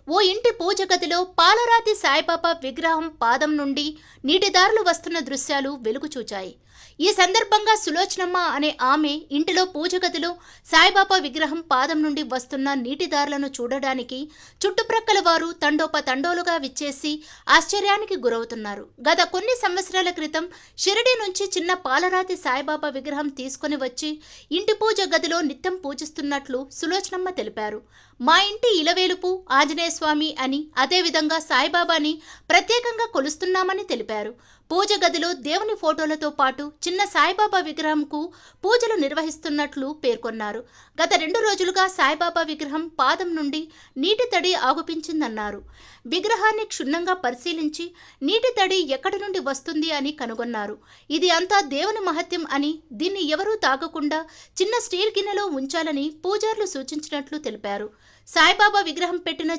ఓ ఇంటి పూజ గదిలో పాలరాతి సాయిబాబా విగ్రహం పాదం నుండి నీటిదారులు వస్తున్న దృశ్యాలు వెలుగు చూచాయి. ఈ సందర్భంగా సులోచనమ్మ అనే ఆమె ఇంటిలో పూజ గదిలో సాయిబాబా విగ్రహం పాదం నుండి వస్తున్న నీటిదారులను చూడడానికి చుట్టుప్రక్కల వారు తండోపతండోలుగా విచ్చేసి ఆశ్చర్యానికి గురవుతున్నారు. గత కొన్ని సంవత్సరాల క్రితం షిరిడి నుంచి చిన్న పాలరాతి సాయిబాబా విగ్రహం తీసుకుని వచ్చి ఇంటి పూజ గదిలో నిత్యం పూజిస్తున్నట్లు సులోచనమ్మ తెలిపారు. మా ఇంటి ఇలవేలుపు ఆంజనేయ స్వామి అని, అదేవిధంగా సాయిబాబాని ప్రత్యేకంగా కొలుస్తున్నామని తెలిపారు. పూజ గదిలో దేవుని ఫోటోలతో పాటు చిన్న సాయిబాబా విగ్రహంకు పూజలు నిర్వహిస్తున్నట్లు పేర్కొన్నారు. గత 2 రోజులుగా సాయిబాబా విగ్రహం పాదం నుండి నీటి తడి ఆగుపించిందన్నారు. విగ్రహాన్ని క్షుణ్ణంగా పరిశీలించి నీటి తడి ఎక్కడి నుండి వస్తుంది అని కనుగొన్నారు. ఇది అంతా దేవుని మహత్యం అని, దీన్ని ఎవరూ తాగకుండా చిన్న స్టీల్ గిన్నెలో ఉంచాలని పూజారులు సూచించినట్లు తెలిపారు. సాయిబాబా విగ్రహం పెట్టిన